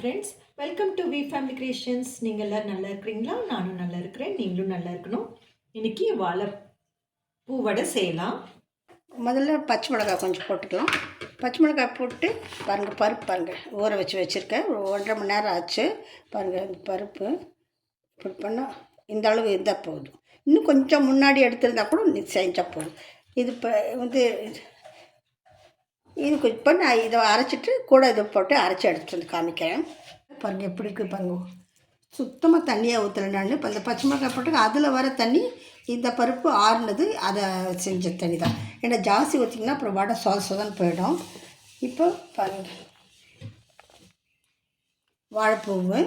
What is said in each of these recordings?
Friends, welcome to V family creations. நீங்கள் எல்லோரும் நல்லா இருக்கிறீங்களா? நானும் நல்லா இருக்கிறேன். நீங்களும் நல்லா இருக்கணும். இன்றைக்கி வாழைப்பூ வடை செய்யலாம். முதல்ல பச்சை மிளகாய் கொஞ்சம் போட்டுக்கலாம். பச்சை மிளகாய் போட்டு பாருங்கள், பருப்பு பாருங்கள் ஊற வச்சுருக்கேன். ஒரு 1.5 மணி நேரம் ஆச்சு பாருங்கள். இந்த பருப்பு இப்படி பண்ணால் இந்த அளவு இருந்தால் போதும். இன்னும் கொஞ்சம் முன்னாடி எடுத்திருந்தால் கூட செஞ்சால் போதும். இது இப்போ இதுக்கு இப்போ நான் இதை அரைச்சிட்டு கூட இதை போட்டு அரைச்சி எடுத்துகிட்டு வந்து காமிக்கிறேன். பாருங்கள் எப்படி இருக்குது பாருங்கள். சுத்தமாக தண்ணியாக ஊற்றலை நான். இப்போ இந்த பச்சை மிளகாய் போட்டு அதில் வர தண்ணி, இந்த பருப்பு ஆறுனது அதை செஞ்ச தண்ணி தான். ஏன்னா ஜாஸ்தி ஊற்றிங்கன்னா அப்புறம் வடை சொதன்னு போயிடும். இப்போ பாருங்கள், வாழைப்பூவு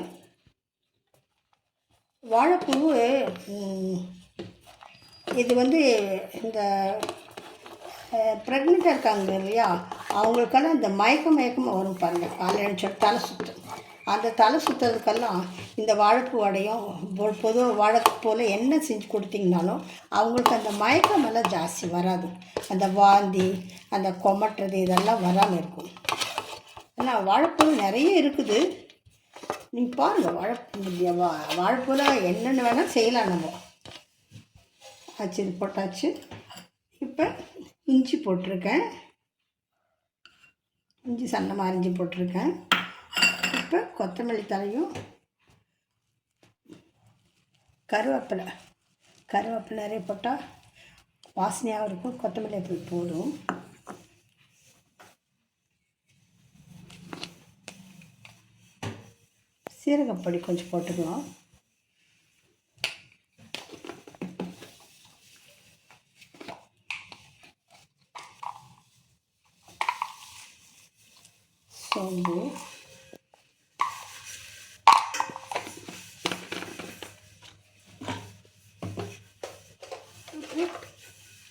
இது இந்த ப்ரெக்னெண்ட்டாக இருக்காங்க இல்லையா, அவங்களுக்கெல்லாம் இந்த மயக்கமாக வரும் பாருங்கள். காலை எழுந்து தலை சுற்றும். அந்த தலை சுற்றுறதுக்கெல்லாம் இந்த வாழைப்பூ வடையும் பொதுவாக வாழைப்பூவில் என்ன செஞ்சு கொடுத்தீங்கனாலும் அவங்களுக்கு அந்த மயக்கமெல்லாம் ஜாஸ்தி வராது. அந்த வாந்தி, அந்த கொமட்டுறது இதெல்லாம் வராமல் இருக்கும். ஆனால் வாழைப்பூ நிறைய இருக்குது. நீங்கள் பாருங்கள், வாழைப்பூவில் என்னென்ன வேணால் செய்யலாம் நம்ம. ஆச்சு, இது போட்டாச்சு. இப்போ இஞ்சி போட்டிருக்கேன். இஞ்சி சன்னமாக அரிஞ்சு போட்டிருக்கேன். இப்போ கொத்தமல்லி தலையும் கருவேப்பிலை நிறைய போட்டால் வாசனையாக இருக்கும். கொத்தமல்லி அப்படி போதும். சீரகப்பொடி கொஞ்சம் போட்டுக்கலாம். சோம்பு,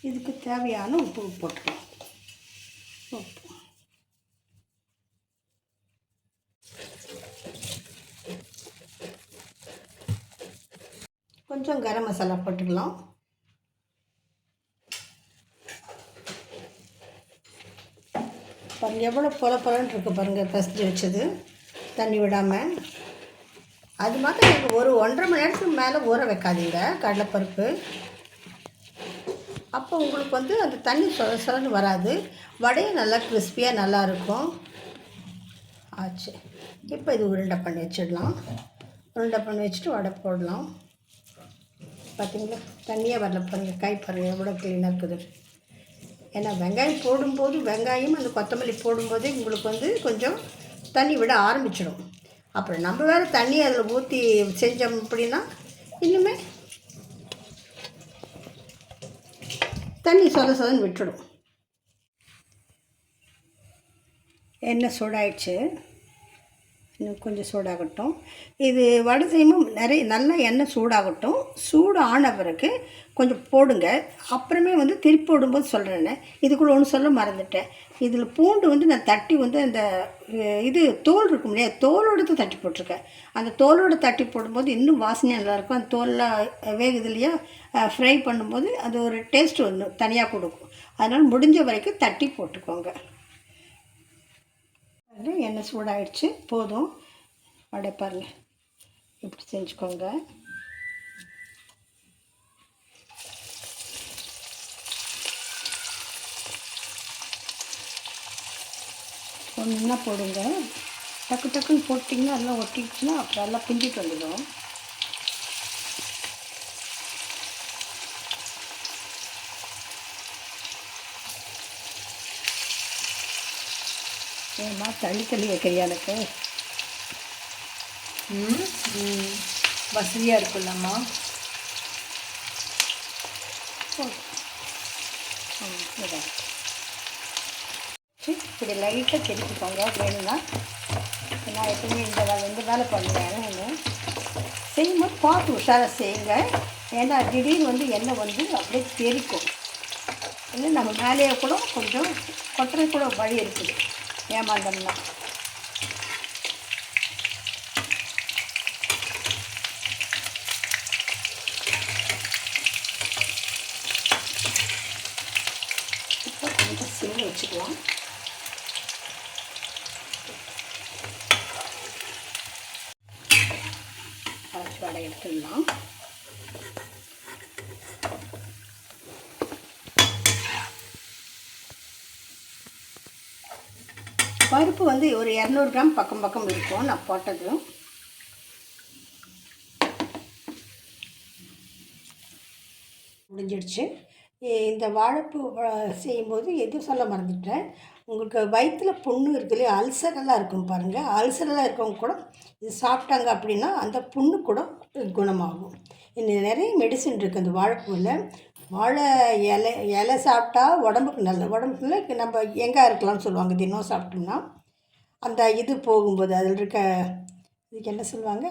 இதுக்கு தேவையான உப்பு போட்டுக்கலாம். உப்பு, கொஞ்சம் கரம் மசாலா போட்டுக்கலாம். பாருங்கள் எவ்வளோ பொலன்னு இருக்குது பாருங்கள். பசிஞ்சு வச்சது தண்ணி விடாமல். அது மாதிரி நீங்கள் 1.5 மணி நேரத்துக்கு மேலே ஊற வைக்காதீங்க கடலைப்பருப்பு. அப்போ உங்களுக்கு அந்த தண்ணி சொலன்னு வராது. வடையும் நல்லா கிறிஸ்பியாக நல்லாயிருக்கும். ஆச்சு, இப்போ இது உருண்டை பண்ணி வச்சிடலாம். உருண்டை பண்ணி வச்சுட்டு வடை போடலாம். பார்த்திங்களா, தண்ணியாக வரல பாருங்கள். கை பாருங்கள் எவ்வளோ க்ளீனாக இருக்குது. ஏன்னா வெங்காயம் போடும்போது, வெங்காயம் அந்த கொத்தமல்லி போடும்போதே உங்களுக்கு கொஞ்சம் தண்ணி விட ஆரம்பிச்சிடும். அப்புறம் நம்ம வேறு தண்ணி அதில் ஊற்றி செஞ்சோம் அப்படின்னா இன்னுமே தண்ணி சொதன்னு விட்டுடும். எண்ணெய் சூடாயிடுச்சு. இன்னும் கொஞ்சம் சூடாகட்டும். இது வடை செய்யும்போது நல்லா எண்ணெய் சூடாகட்டும். சூடு ஆன பிறகு கொஞ்சம் போடுங்க. அப்புறமே திருப்பி போடும்போது சொல்கிறேன்னு. இதுக்குள்ள ஒன்று சொல்ல மறந்துட்டேன். இதில் பூண்டு நான் தட்டி அந்த இது தோல் இருக்கும் இல்லையா, தோலோடு தட்டி போட்டிருக்கேன். அந்த தோலோடு தட்டி போடும்போது இன்னும் வாசனையாக நல்லாயிருக்கும். அந்த தோலில் வேகுது இல்லையா, ஃப்ரை பண்ணும்போது அது ஒரு டேஸ்ட் ஒன்று தனியாக கொடுக்கும். அதனால் முடிஞ்ச வரைக்கும் தட்டி போட்டுக்கோங்க. எண்ணெய் சூடாகிடுச்சு, போதும். வடை பாருங்கள் இப்படி செஞ்சுக்கோங்க. ஒன்றா போடுங்க. டக்குன்னு போட்டிங்கன்னா எல்லாம் ஒட்டிடுச்சுன்னா அப்புறம் எல்லாம் பிஞ்சிட்டு வந்துடும். ஏம்மா தள்ளி வைக்கிறியா? எனக்கு வசதியாக இருக்குல்லம்மா. இப்படி லைட்டாக தெரிஞ்சுக்கோங்க வேணும்னா. நான் எப்பவுமே இந்த வேலை பண்ணுவேன். நான் செய்யும்போது பார்த்து உஷாராக செய்யுங்க. ஏன்னா திடீர்னு எண்ணெய் அப்படியே தெரிக்கும். இல்லை நம்ம மேலேயே கூட கொஞ்சம் கொட்டரை கூட வழி இருக்குது ஏமாந்தோம்னா. இப்போ கொஞ்சம் சிம் வச்சுக்கலாம். வடை எடுத்துடலாம். பருப்பு வந்து ஒரு 200 கிராம் பக்கம் இருக்கும் நான் போட்டது. முடிஞ்சிடுச்சு. இந்த வாழைப்பூ செய்யும்போது எதுவும் சொல்ல மறந்துட்டேன். உங்களுக்கு வயிற்றில் புண்ணு இருக்கு இல்லையா, அல்சரெல்லாம் இருக்கும் பாருங்கள். அல்சரெல்லாம் இருக்கவங்க கூட இது சாப்பிட்டாங்க அப்படின்னா அந்த புண்ணு கூட குணமாகும். இன்னும் நிறைய மெடிசின் இருக்குது அந்த வாழைப்பூவில். வாழை இலை சாப்பிட்டா உடம்புக்கு நல்லது. உடம்புக்குள்ள நம்ம எங்கே இருக்கலாம்னு சொல்லுவாங்க. தினம் சாப்பிட்டோம்னா அந்த இது போகும்போது அதில் இருக்க இதுக்கு என்ன சொல்லுவாங்க,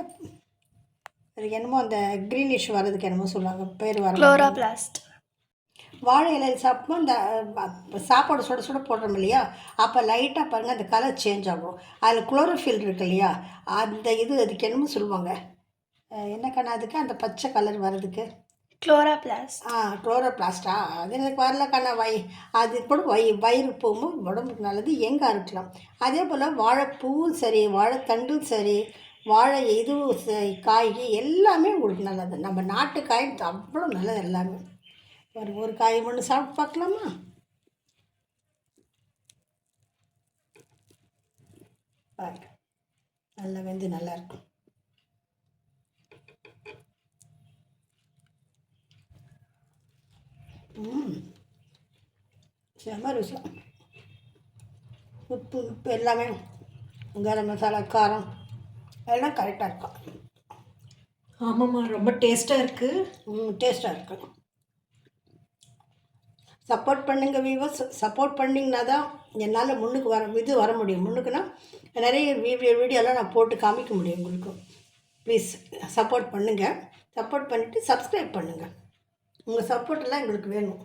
அதுக்கு என்னமோ அந்த க்ரீனிஷ் வர்றதுக்கு என்னமோ சொல்லுவாங்க, பேர் வர குளோரோபிளாஸ்ட். வாழை இலையில் சாப்பிட்டோம். இந்த சாப்பாடு சுட சுட போடுறோம் இல்லையா, அப்போ லைட்டாக பாருங்கள் அந்த கலர் சேஞ்ச் ஆகும். அதில் குளோரோஃபில் இருக்கு இல்லையா, அந்த இது அதுக்கு என்னமோ சொல்லுவாங்க. என்ன கண்ணா அதுக்கு அந்த பச்சை கலர் வர்றதுக்கு? குளோரோபிளாஸ்ட். குளோரோபிளாஸ்டா? அது எனக்கு வரல கண்ணா. அது கூட வயிறு போகும்போது உடம்புக்கு நல்லது, எங்கே இருக்கலாம். அதே போல் வாழைப்பூவும் சரி, வாழைத்தண்டும் சரி, வாழை இதுவும் காய்கறி எல்லாமே உங்களுக்கு நல்லது. நம்ம நாட்டு காய் அவ்வளோ நல்லது எல்லாமே. ஒரு காய் ஒன்று சாப்பிட்டு பார்க்கலாமா? பாருங்க, நல்லா வெந்து நல்லாயிருக்கும். செம ருசி. உப்பு எல்லாமே, கரம் மசாலா, காரம் எல்லாம் கரெக்டாக இருக்கும். ஆமாம்மா, ரொம்ப டேஸ்ட்டாக இருக்குது. டேஸ்ட்டாக இருக்கும். சப்போர்ட் பண்ணுங்கள் வீவர்ஸ். சப்போர்ட் பண்ணிங்கன்னா தான் என்னால் முன்னுக்கு வர முடியும். முன்னுக்குன்னா நிறைய வீடியோலாம் நான் போட்டு காமிக்க முடியும் உங்களுக்கு. ப்ளீஸ் சப்போர்ட் பண்ணுங்கள். சப்போர்ட் பண்ணிவிட்டு சப்ஸ்கிரைப் பண்ணுங்கள். உங்கள் சப்போர்ட்டெல்லாம் எங்களுக்கு வேணும்.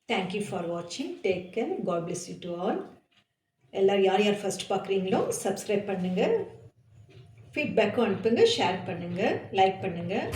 தேங்க்யூ ஃபார் வாட்சிங். Take care. God bless you to all. எல்லோரும் யார் யார் ஃபஸ்ட் பார்க்குறீங்களோ சப்ஸ்கிரைப் பண்ணுங்கள், ஃபீட்பேக்கும் அனுப்புங்க, ஷேர் பண்ணுங்கள், லைக் பண்ணுங்கள்.